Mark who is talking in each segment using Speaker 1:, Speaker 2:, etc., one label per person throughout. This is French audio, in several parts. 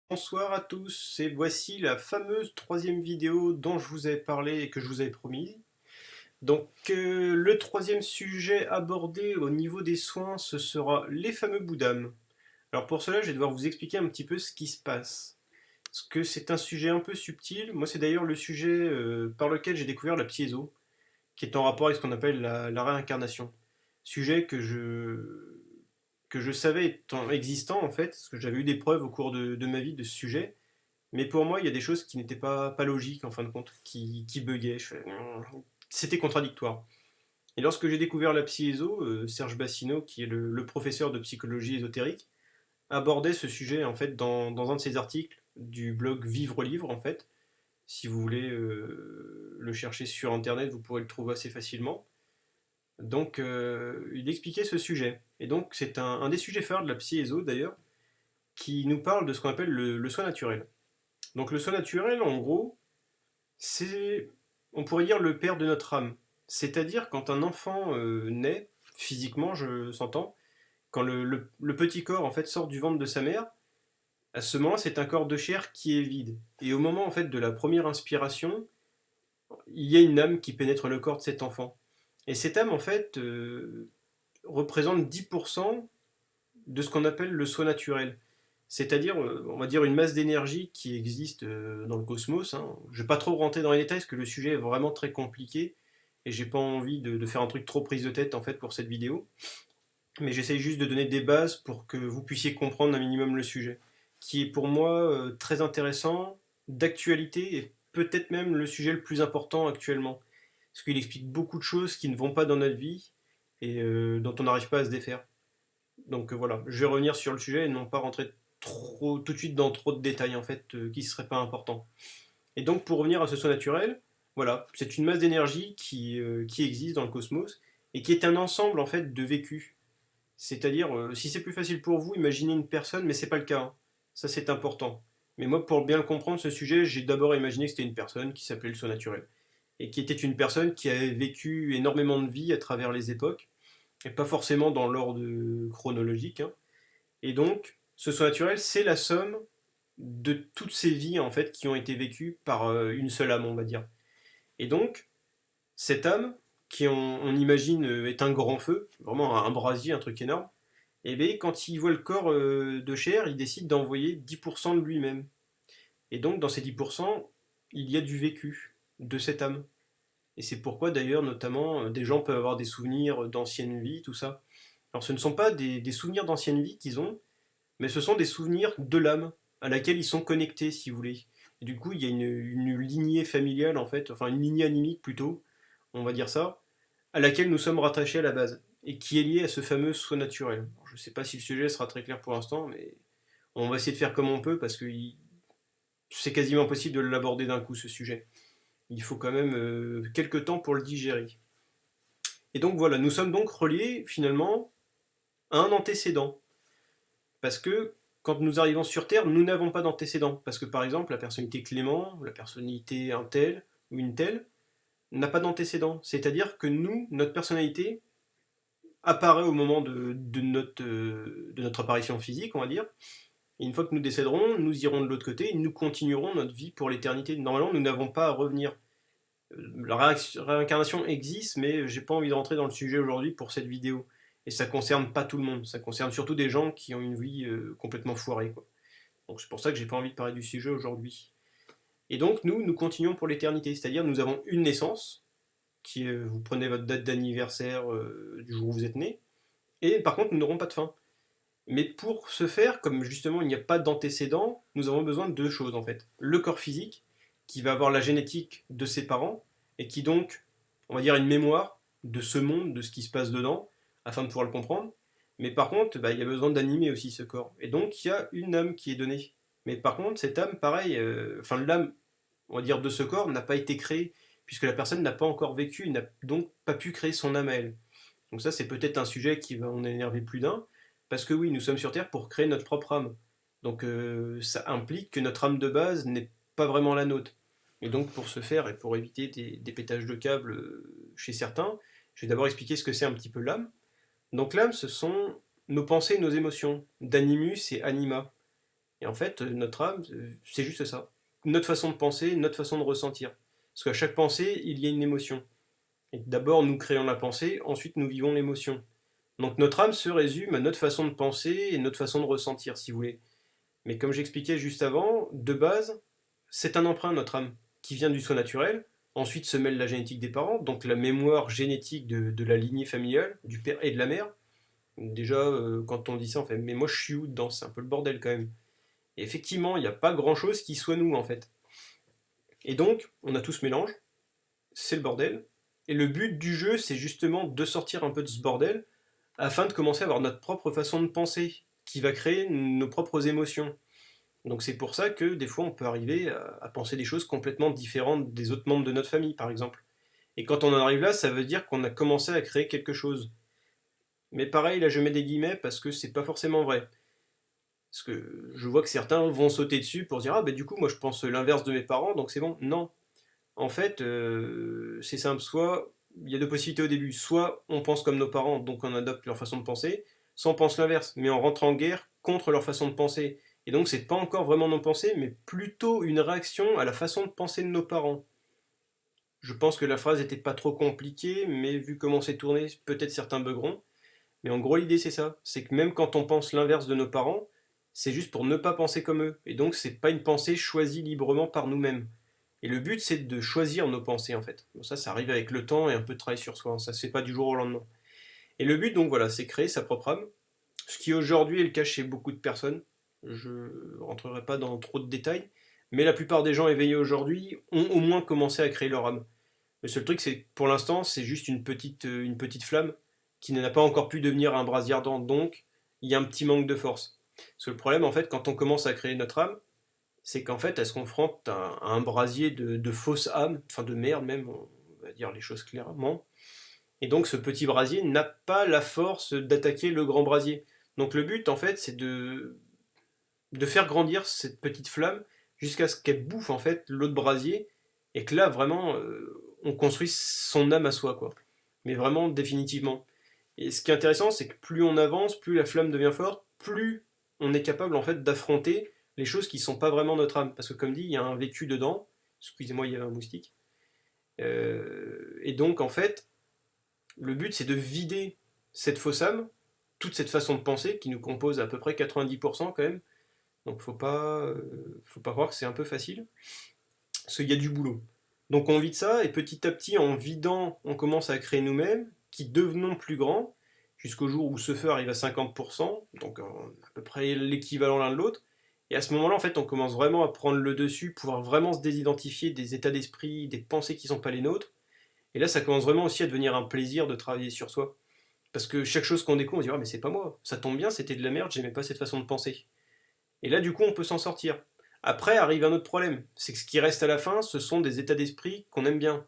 Speaker 1: Bonsoir à tous, et voici la fameuse troisième vidéo dont je vous avais parlé et que je vous avais promis. Le troisième sujet abordé au niveau des soins, ce sera les fameux bouts d'âme. Alors pour cela, je vais devoir vous expliquer un petit peu ce qui se passe. Parce que c'est un sujet un peu subtil. Moi, c'est d'ailleurs le sujet par lequel j'ai découvert la piézo, qui est en rapport avec ce qu'on appelle la réincarnation. Sujet que je savais étant existant en fait, parce que j'avais eu des preuves au cours de ma vie de ce sujet. Mais pour moi, il y a des choses qui n'étaient pas logiques en fin de compte, qui buggaient. C'était contradictoire. Et lorsque j'ai découvert la psy-éso, Serge Bassino, qui est le professeur de psychologie ésotérique, abordait ce sujet en fait dans un de ses articles du blog Vivre Livre en fait. Si vous voulez le chercher sur internet, vous pourrez le trouver assez facilement. Il expliquait ce sujet. Et donc c'est un des sujets phares de la psy-éso d'ailleurs, qui nous parle de ce qu'on appelle le soin naturel. Donc le soin naturel, en gros, c'est, on pourrait dire, le père de notre âme. C'est-à-dire quand un enfant naît, physiquement, je s'entends, quand le petit corps en fait sort du ventre de sa mère, à ce moment-là, c'est un corps de chair qui est vide. Et au moment en fait de la première inspiration, il y a une âme qui pénètre le corps de cet enfant. Et cette âme en fait représente 10% de ce qu'on appelle le soi naturel. C'est-à-dire, on va dire, une masse d'énergie qui existe dans le cosmos, hein. Je ne vais pas trop rentrer dans les détails parce que le sujet est vraiment très compliqué et j'ai pas envie de faire un truc trop prise de tête en fait pour cette vidéo. Mais j'essaye juste de donner des bases pour que vous puissiez comprendre un minimum le sujet, qui est pour moi très intéressant, d'actualité et peut-être même le sujet le plus important actuellement. Parce qu'il explique beaucoup de choses qui ne vont pas dans notre vie et dont on n'arrive pas à se défaire. Voilà, je vais revenir sur le sujet et non pas rentrer trop, tout de suite dans trop de détails en fait qui ne seraient pas importants. Et donc pour revenir à ce soi naturel, voilà, c'est une masse d'énergie qui existe dans le cosmos et qui est un ensemble en fait de vécus. C'est-à-dire, si c'est plus facile pour vous, imaginez une personne, mais c'est pas le cas, hein. Ça c'est important. Mais moi, pour bien le comprendre, ce sujet, j'ai d'abord imaginé que c'était une personne qui s'appelait le soi naturel. Et qui était une personne qui avait vécu énormément de vie à travers les époques, et pas forcément dans l'ordre chronologique, hein. Et donc, ce soi naturel, c'est la somme de toutes ces vies en fait qui ont été vécues par une seule âme, on va dire. Et donc, cette âme, qui on imagine est un grand feu, vraiment un brasier, un truc énorme, et bien quand il voit le corps de chair, il décide d'envoyer 10% de lui-même. Et donc, dans ces 10%, il y a du vécu de cette âme. Et c'est pourquoi d'ailleurs, notamment, des gens peuvent avoir des souvenirs d'anciennes vies, tout ça. Alors ce ne sont pas des souvenirs d'anciennes vies qu'ils ont, mais ce sont des souvenirs de l'âme à laquelle ils sont connectés, si vous voulez. Et du coup, il y a une lignée familiale, en fait, enfin une lignée animique plutôt, on va dire ça, à laquelle nous sommes rattachés à la base, et qui est liée à ce fameux soi naturel. Alors, je ne sais pas si le sujet sera très clair pour l'instant, mais on va essayer de faire comme on peut, parce que c'est quasiment impossible de l'aborder d'un coup, ce sujet. Il faut quand même quelques temps pour le digérer. Et donc voilà, nous sommes donc reliés finalement à un antécédent. Parce que quand nous arrivons sur Terre, nous n'avons pas d'antécédents. Parce que par exemple, la personnalité Clément, la personnalité un tel ou une telle, n'a pas d'antécédents. C'est-à-dire que nous, notre personnalité apparaît au moment de notre apparition physique, on va dire. Et une fois que nous décéderons, nous irons de l'autre côté et nous continuerons notre vie pour l'éternité. Normalement, nous n'avons pas à revenir. La réincarnation existe, mais j'ai pas envie de rentrer dans le sujet aujourd'hui pour cette vidéo. Et ça concerne pas tout le monde, ça concerne surtout des gens qui ont une vie complètement foirée, quoi. Donc c'est pour ça que j'ai pas envie de parler du sujet aujourd'hui. Et donc nous continuons pour l'éternité, c'est-à-dire nous avons une naissance, qui est, vous prenez votre date d'anniversaire du jour où vous êtes né, et par contre nous n'aurons pas de fin. Mais pour ce faire, comme justement il n'y a pas d'antécédent, nous avons besoin de deux choses en fait. Le corps physique, qui va avoir la génétique de ses parents, et qui donc, on va dire, une mémoire de ce monde, de ce qui se passe dedans, afin de pouvoir le comprendre. Mais par contre, bah, il y a besoin d'animer aussi ce corps. Et donc il y a une âme qui est donnée. Mais par contre, cette âme, pareil, enfin l'âme, on va dire, de ce corps n'a pas été créée, puisque la personne n'a pas encore vécu, et n'a donc pas pu créer son âme à elle. Donc ça, c'est peut-être un sujet qui va en énerver plus d'un, parce que oui, nous sommes sur Terre pour créer notre propre âme. Donc ça implique que notre âme de base n'est pas vraiment la nôtre. Et donc pour ce faire, et pour éviter des pétages de câbles chez certains, je vais d'abord expliquer ce que c'est un petit peu l'âme. Donc l'âme, ce sont nos pensées et nos émotions, d'animus et anima. Et en fait, notre âme, c'est juste ça. Notre façon de penser, notre façon de ressentir. Parce qu'à chaque pensée, il y a une émotion. Et d'abord, nous créons la pensée, ensuite nous vivons l'émotion. Donc notre âme se résume à notre façon de penser et notre façon de ressentir, si vous voulez. Mais comme j'expliquais juste avant, de base, c'est un emprunt, notre âme, qui vient du soi naturel. Ensuite se mêle la génétique des parents, donc la mémoire génétique de la lignée familiale, du père et de la mère. Déjà, quand on dit ça, on fait mais moi je suis où dedans? C'est un peu le bordel quand même. Et effectivement, il n'y a pas grand-chose qui soit nous en fait. Et donc, on a tout ce mélange, c'est le bordel. Et le but du jeu, c'est justement de sortir un peu de ce bordel afin de commencer à avoir notre propre façon de penser, qui va créer nos propres émotions. Donc c'est pour ça que des fois on peut arriver à penser des choses complètement différentes des autres membres de notre famille, par exemple. Et quand on en arrive là, ça veut dire qu'on a commencé à créer quelque chose. Mais pareil, là je mets des guillemets parce que c'est pas forcément vrai. Parce que je vois que certains vont sauter dessus pour dire ah ben du coup moi je pense l'inverse de mes parents donc c'est bon. Non. En fait, c'est simple. Soit il y a deux possibilités au début. Soit on pense comme nos parents donc on adopte leur façon de penser. Soit on pense l'inverse, mais on rentre en guerre contre leur façon de penser. Et donc c'est pas encore vraiment nos pensées, mais plutôt une réaction à la façon de penser de nos parents. Je pense que la phrase n'était pas trop compliquée, mais vu comment c'est tourné, peut-être certains buggeront. Mais en gros, l'idée, c'est ça. C'est que même quand on pense l'inverse de nos parents, c'est juste pour ne pas penser comme eux. Et donc, c'est pas une pensée choisie librement par nous-mêmes. Et le but, c'est de choisir nos pensées, en fait. Bon, ça arrive avec le temps et un peu de travail sur soi. Ça se fait pas du jour au lendemain. Et le but, donc voilà, c'est créer sa propre âme. Ce qui aujourd'hui est le cas chez beaucoup de personnes. Je ne rentrerai pas dans trop de détails. Mais la plupart des gens éveillés aujourd'hui ont au moins commencé à créer leur âme. Le seul truc, c'est que pour l'instant, c'est juste une petite flamme qui n'a pas encore pu devenir un brasier ardent. Donc, il y a un petit manque de force. Parce que le problème, en fait, quand on commence à créer notre âme, c'est qu'en fait, elle se confronte à un brasier de fausse âme, enfin de merde même, on va dire les choses clairement. Et donc, ce petit brasier n'a pas la force d'attaquer le grand brasier. Donc, le but, en fait, c'est de faire grandir cette petite flamme jusqu'à ce qu'elle bouffe, en fait, l'autre brasier et que là, vraiment, on construit son âme à soi, quoi. Mais vraiment, définitivement. Et ce qui est intéressant, c'est que plus on avance, plus la flamme devient forte, plus on est capable, en fait, d'affronter les choses qui ne sont pas vraiment notre âme. Parce que, comme dit, il y a un vécu dedans. Excusez-moi, il y avait un moustique. Et donc, en fait, le but, c'est de vider cette fausse âme, toute cette façon de penser qui nous compose à peu près 90% quand même. Donc, faut pas croire que c'est un peu facile. Parce qu'il y a du boulot. Donc on vide ça, et petit à petit, en vidant, on commence à créer nous-mêmes, qui devenons plus grands, jusqu'au jour où ce feu arrive à 50%, donc à peu près l'équivalent l'un de l'autre. Et à ce moment-là, en fait, on commence vraiment à prendre le dessus, pouvoir vraiment se désidentifier des états d'esprit, des pensées qui ne sont pas les nôtres. Et là, ça commence vraiment aussi à devenir un plaisir de travailler sur soi. Parce que chaque chose qu'on découvre, on se dit ah mais c'est pas moi, ça tombe bien, c'était de la merde, j'aimais pas cette façon de penser. Et là, du coup, on peut s'en sortir. Après, arrive un autre problème. C'est que ce qui reste à la fin, ce sont des états d'esprit qu'on aime bien,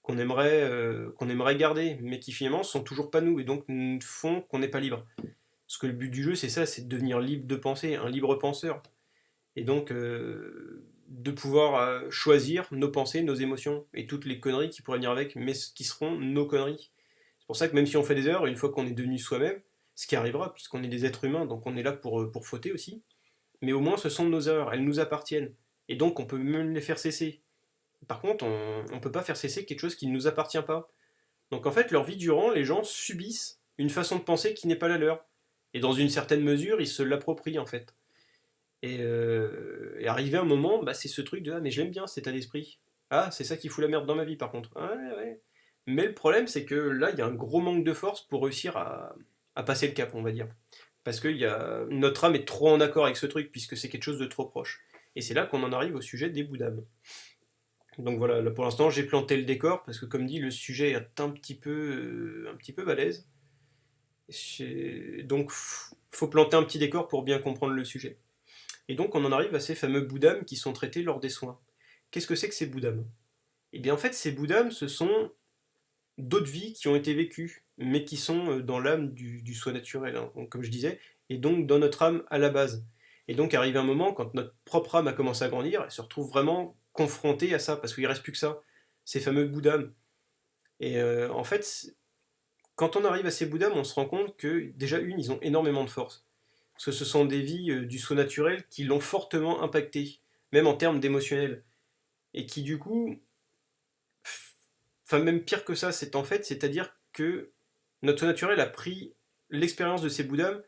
Speaker 1: qu'on aimerait garder, mais qui finalement sont toujours pas nous, et donc font qu'on n'est pas libre. Parce que le but du jeu, c'est ça, c'est de devenir libre de penser, un libre penseur. Et donc, de pouvoir choisir nos pensées, nos émotions, et toutes les conneries qui pourraient venir avec, mais qui seront nos conneries. C'est pour ça que même si on fait des erreurs, une fois qu'on est devenu soi-même, ce qui arrivera, puisqu'on est des êtres humains, donc on est là pour fauter aussi, mais au moins ce sont nos erreurs, elles nous appartiennent. Et donc on peut même les faire cesser. Par contre, on ne peut pas faire cesser quelque chose qui ne nous appartient pas. Donc en fait, leur vie durant, les gens subissent une façon de penser qui n'est pas la leur. Et dans une certaine mesure, ils se l'approprient en fait. Et arrivé un moment, bah, c'est ce truc de ah mais j'aime bien cet état d'esprit. Ah, c'est ça qui fout la merde dans ma vie par contre. Ah, ouais, ouais. Mais le problème, c'est que là, il y a un gros manque de force pour réussir à passer le cap, on va dire. Parce que notre âme est trop en accord avec ce truc, puisque c'est quelque chose de trop proche. Et c'est là qu'on en arrive au sujet des bouts d'âme. Donc voilà, là pour l'instant j'ai planté le décor, parce que comme dit, le sujet est un petit peu balèze. Donc faut planter un petit décor pour bien comprendre le sujet. Et donc on en arrive à ces fameux bouts d'âme qui sont traités lors des soins. Qu'est-ce que c'est que ces bouts d'âme? Eh bien en fait ces bouts d'âme, ce sont d'autres vies qui ont été vécues, mais qui sont dans l'âme du soi naturel, hein, donc, comme je disais, et donc dans notre âme à la base. Et donc arrive un moment, quand notre propre âme a commencé à grandir, elle se retrouve vraiment confrontée à ça, parce qu'il ne reste plus que ça, ces fameux bouts d'âme. Et en fait, quand on arrive à ces bouts d'âme, on se rend compte que déjà, ils ont énormément de force. Parce que ce sont des vies du saut naturel qui l'ont fortement impacté, même en termes d'émotionnel. Et qui du coup, enfin même pire que ça, c'est en fait, c'est-à-dire que notre saut naturel a pris l'expérience de ces Bouddhas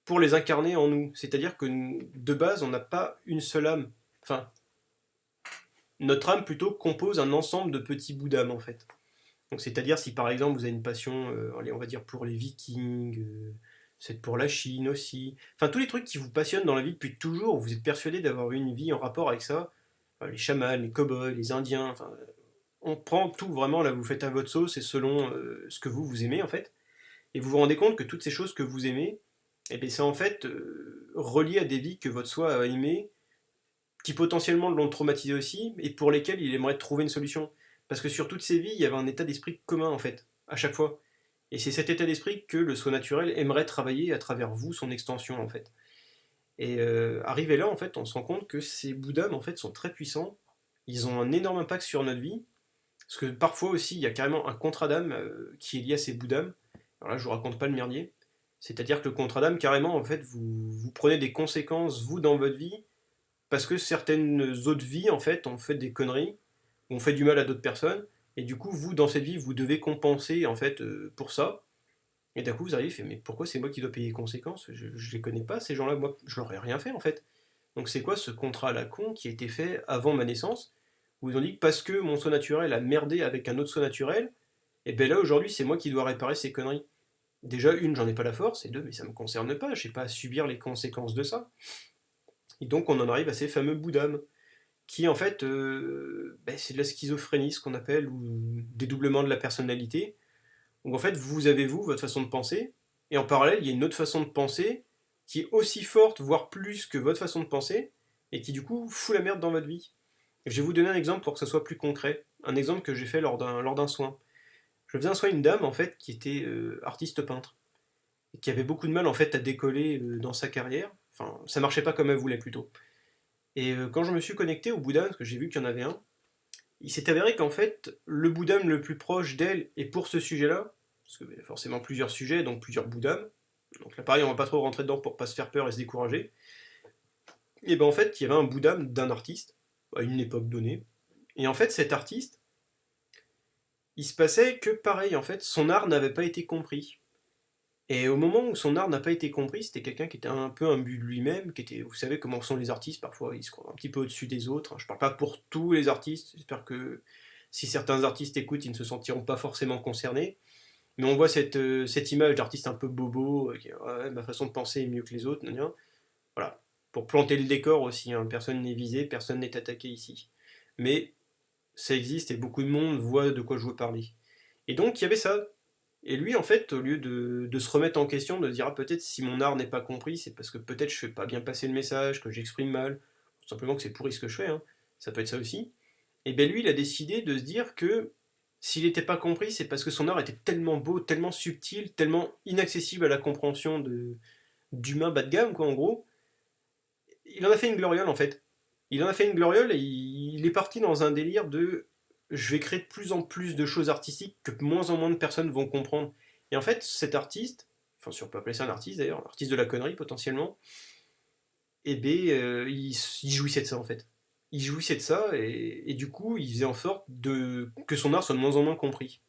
Speaker 1: pour les incarner en nous. C'est-à-dire que de base, on n'a pas une seule âme. Enfin, notre âme plutôt compose un ensemble de petits bouts d'âme en fait. Donc c'est-à-dire si par exemple vous avez une passion, allez, on va dire pour les Vikings, c'est pour la Chine aussi. Enfin tous les trucs qui vous passionnent dans la vie depuis toujours, vous êtes persuadé d'avoir eu une vie en rapport avec ça. Les chamans, les cow-boys, les Indiens, enfin on prend tout vraiment là, vous faites à votre sauce et selon ce que vous aimez en fait. Et vous vous rendez compte que toutes ces choses que vous aimez, eh bien, c'est en fait relié à des vies que votre soi a aimées, qui potentiellement l'ont traumatisé aussi, et pour lesquels il aimerait trouver une solution. Parce que sur toutes ces vies, il y avait un état d'esprit commun, en fait, à chaque fois. Et c'est cet état d'esprit que le soi naturel aimerait travailler à travers vous, son extension, en fait. Et arrivé là, en fait, on se rend compte que ces Bouddhas, en fait, sont très puissants. Ils ont un énorme impact sur notre vie. Parce que parfois aussi, il y a carrément un contrat d'âme qui est lié à ces Bouddhas. Alors là, je vous raconte pas le merdier. C'est-à-dire que le contrat d'âme, carrément, en fait, vous prenez des conséquences, vous, dans votre vie, parce que certaines autres vies, en fait, ont fait des conneries, ont fait du mal à d'autres personnes, et du coup, vous, dans cette vie, vous devez compenser, en fait, pour ça. Et d'un coup, vous arrivez, fait, mais pourquoi c'est moi qui dois payer les conséquences? Je les connais pas, ces gens-là, moi, je leur ai rien fait, en fait. Donc c'est quoi ce contrat à la con qui a été fait avant ma naissance, où ils ont dit que parce que mon soi naturel a merdé avec un autre soi naturel, et ben là, aujourd'hui, c'est moi qui dois réparer ces conneries. Déjà, une, j'en ai pas la force, et deux, mais ça me concerne pas, je n'ai pas à subir les conséquences de ça. Et donc, on en arrive à ces fameux bouddhas qui en fait, ben, c'est de la schizophrénie, ce qu'on appelle, ou dédoublement de la personnalité, où en fait vous avez vous, votre façon de penser, et en parallèle il y a une autre façon de penser qui est aussi forte, voire plus que votre façon de penser, et qui du coup fout la merde dans votre vie. Je vais vous donner un exemple pour que ça soit plus concret, un exemple que j'ai fait lors d'un soin. Je faisais un soin à une dame en fait qui était artiste peintre, et qui avait beaucoup de mal en fait à décoller dans sa carrière, enfin ça marchait pas comme elle voulait plutôt. Et quand je me suis connecté au Bouddha, parce que j'ai vu qu'il y en avait un, il s'est avéré qu'en fait, le Bouddham le plus proche d'elle, et pour ce sujet-là, parce qu'il y a forcément plusieurs sujets, donc plusieurs Bouddhams, donc là pareil, on va pas trop rentrer dedans pour pas se faire peur et se décourager, et ben en fait, il y avait un Bouddham d'un artiste, à une époque donnée, et en fait, cet artiste, il se passait que pareil, en fait, son art n'avait pas été compris. Et au moment où son art n'a pas été compris, c'était quelqu'un qui était un peu imbu de lui-même, qui était, vous savez comment sont les artistes, parfois ils se croient un petit peu au-dessus des autres. Je parle pas pour tous les artistes, j'espère que si certains artistes écoutent, ils ne se sentiront pas forcément concernés. Mais on voit cette image d'artiste un peu bobo, qui est, ouais, ma façon de penser est mieux que les autres, voilà. Pour planter le décor aussi, hein, personne n'est visé, personne n'est attaqué ici. Mais ça existe et beaucoup de monde voit de quoi je veux parler. Et donc il y avait ça, et lui, en fait, au lieu de se remettre en question, de se dire ah, peut-être si mon art n'est pas compris, c'est parce que peut-être je fais pas bien passer le message, que j'exprime mal, tout simplement que c'est pourri ce que je fais, hein. Ça peut être ça aussi. Et bien lui, il a décidé de se dire que s'il n'était pas compris, c'est parce que son art était tellement beau, tellement subtil, tellement inaccessible à la compréhension d'humains bas de gamme, quoi, en gros. Il en a fait une gloriole, en fait. Il en a fait une gloriole et il est parti dans un délire de je vais créer de plus en plus de choses artistiques que de moins en moins de personnes vont comprendre. Et en fait, cet artiste, enfin si on peut appeler ça un artiste d'ailleurs, un artiste de la connerie potentiellement, eh ben, il jouissait de ça en fait. Il jouissait de ça et du coup il faisait en sorte que son art soit de moins en moins compris.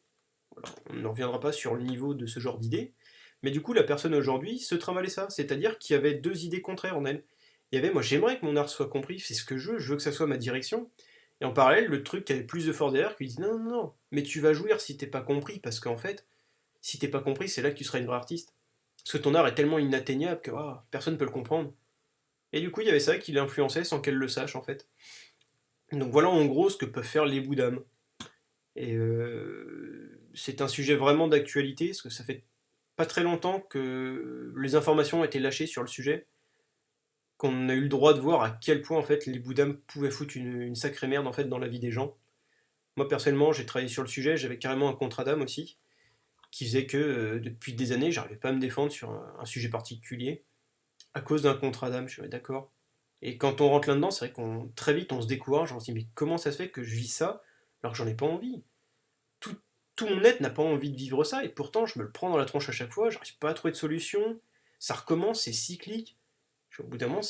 Speaker 1: Voilà. On ne reviendra pas sur le niveau de ce genre d'idée, mais du coup la personne aujourd'hui se trimballait ça, c'est-à-dire qu'il y avait deux idées contraires en elle. Il y avait moi j'aimerais que mon art soit compris, c'est ce que je veux que ça soit ma direction, et en parallèle, le truc qui avait plus de force derrière, qui dit non, non, non, mais tu vas jouir si t'es pas compris, parce qu'en fait, si t'es pas compris, c'est là que tu seras une vraie artiste. Parce que ton art est tellement inatteignable que personne ne peut le comprendre. Et du coup, il y avait ça qui l'influençait sans qu'elle le sache, en fait. Donc voilà en gros ce que peuvent faire les bouddhams. Et c'est un sujet vraiment d'actualité, parce que ça fait pas très longtemps que les informations ont été lâchées sur le sujet, qu'on a eu le droit de voir à quel point en fait les bouddhams pouvaient foutre une sacrée merde en fait dans la vie des gens. Moi personnellement, j'ai travaillé sur le sujet, j'avais carrément un contrat d'âme aussi, qui faisait que depuis des années, j'arrivais pas à me défendre sur un sujet particulier, à cause d'un contrat d'âme, je suis d'accord. Et quand on rentre là-dedans, c'est vrai qu'on très vite on se décourage, on se dit mais comment ça se fait que je vis ça alors que j'en ai pas envie. Tout, tout mon être n'a pas envie de vivre ça, et pourtant je me le prends dans la tronche à chaque fois, j'arrive pas à trouver de solution. ça recommence, c'est cyclique. Au bout d'un moment,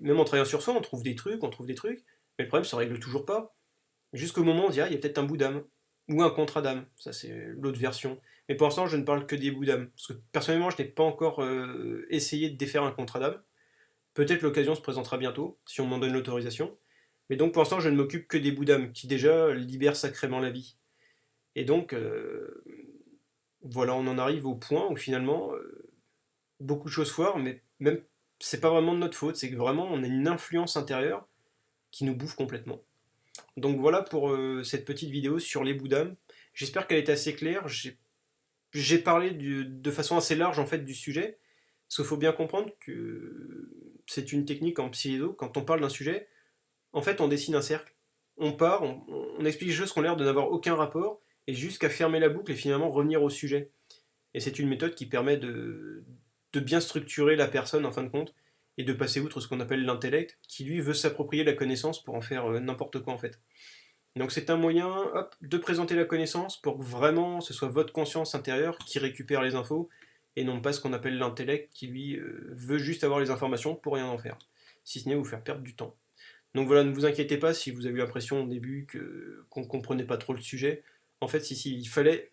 Speaker 1: même en travaillant sur soi, on trouve des trucs, mais le problème se règle toujours pas. Jusqu'au moment où on dit, ah, il y a peut-être un bout d'âme, ou un contrat d'âme, ça c'est l'autre version. Mais pour l'instant, je ne parle que des bouts d'âme, parce que personnellement, je n'ai pas encore essayé de défaire un contrat d'âme. Peut-être l'occasion se présentera bientôt, si on m'en donne l'autorisation. Mais donc pour l'instant, je ne m'occupe que des bouts d'âme, qui déjà libèrent sacrément la vie. Et donc, voilà, on en arrive au point où finalement, beaucoup de choses foirent, mais même, c'est pas vraiment de notre faute, c'est que vraiment, on a une influence intérieure qui nous bouffe complètement. Donc voilà pour cette petite vidéo sur les bouts d'âme. J'espère qu'elle est assez claire. J'ai parlé de façon assez large en fait du sujet. Parce qu'il faut bien comprendre que c'est une technique en psy-édo. Quand on parle d'un sujet, en fait on dessine un cercle. On part, on explique des choses qui ont l'air de n'avoir aucun rapport, et jusqu'à fermer la boucle et finalement revenir au sujet. Et c'est une méthode qui permet de bien structurer la personne en fin de compte, et de passer outre ce qu'on appelle l'intellect, qui lui veut s'approprier la connaissance pour en faire n'importe quoi en fait. Donc c'est un moyen de présenter la connaissance pour que vraiment ce soit votre conscience intérieure qui récupère les infos, et non pas ce qu'on appelle l'intellect qui lui veut juste avoir les informations pour rien en faire, si ce n'est vous faire perdre du temps. Donc voilà, ne vous inquiétez pas si vous avez eu l'impression au début qu'on ne comprenait pas trop le sujet. En fait, si, il fallait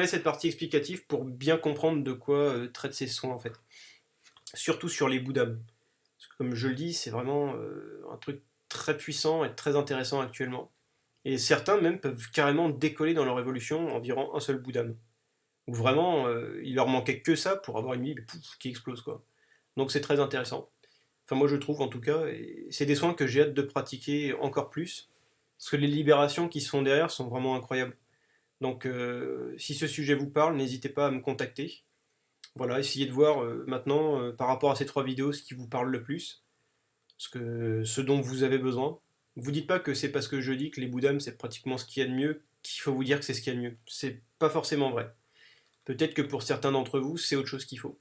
Speaker 1: cette partie explicative pour bien comprendre de quoi traitent ces sons en fait. Surtout sur les bouts d'âme. Parce que comme je le dis, c'est vraiment un truc très puissant et très intéressant actuellement. Et certains même peuvent carrément décoller dans leur évolution en virant un seul bout d'âme. Ou vraiment, il leur manquait que ça pour avoir une vie qui explose quoi. Donc c'est très intéressant. Enfin moi je trouve en tout cas, et c'est des soins que j'ai hâte de pratiquer encore plus, parce que les libérations qui sont derrière sont vraiment incroyables. Donc si ce sujet vous parle, n'hésitez pas à me contacter. Voilà, essayez de voir maintenant par rapport à ces 3 vidéos ce qui vous parle le plus, ce dont vous avez besoin. Vous dites pas que c'est parce que je dis que les bouddhams c'est pratiquement ce qu'il y a de mieux qu'il faut vous dire que c'est ce qu'il y a de mieux. C'est pas forcément vrai. Peut-être que pour certains d'entre vous, c'est autre chose qu'il faut.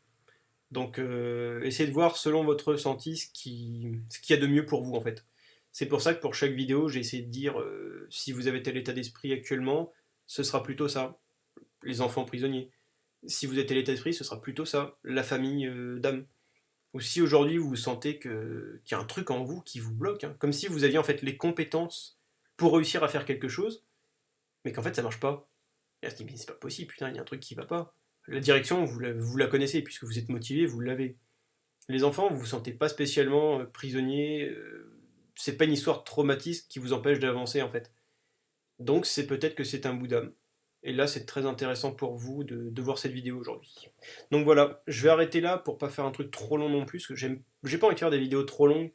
Speaker 1: Donc essayez de voir selon votre ressenti ce qu'il y a de mieux pour vous en fait. C'est pour ça que pour chaque vidéo, j'ai essayé de dire si vous avez tel état d'esprit actuellement, ce sera plutôt ça, les enfants prisonniers. Si vous êtes tel état d'esprit, ce sera plutôt ça, la famille d'âme. Ou si aujourd'hui vous sentez qu'il y a un truc en vous qui vous bloque, hein, comme si vous aviez en fait les compétences pour réussir à faire quelque chose, mais qu'en fait ça marche pas. Et là, se dit, mais c'est pas possible, putain, il y a un truc qui va pas. La direction, vous la connaissez, puisque vous êtes motivé, vous l'avez. Les enfants, vous vous sentez pas spécialement prisonnier, c'est pas une histoire traumatique qui vous empêche d'avancer en fait. Donc c'est peut-être que c'est un bout d'âme. Et là, c'est très intéressant pour vous de voir cette vidéo aujourd'hui. Donc voilà, je vais arrêter là pour pas faire un truc trop long non plus, parce que j'ai pas envie de faire des vidéos trop longues,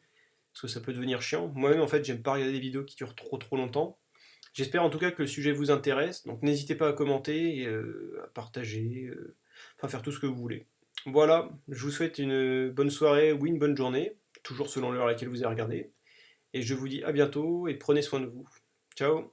Speaker 1: parce que ça peut devenir chiant. Moi-même, en fait, j'aime pas regarder des vidéos qui durent trop longtemps. J'espère en tout cas que le sujet vous intéresse, donc n'hésitez pas à commenter, à partager, enfin faire tout ce que vous voulez. Voilà, je vous souhaite une bonne soirée ou une bonne journée, toujours selon l'heure à laquelle vous avez regardé, et je vous dis à bientôt et prenez soin de vous. Ciao.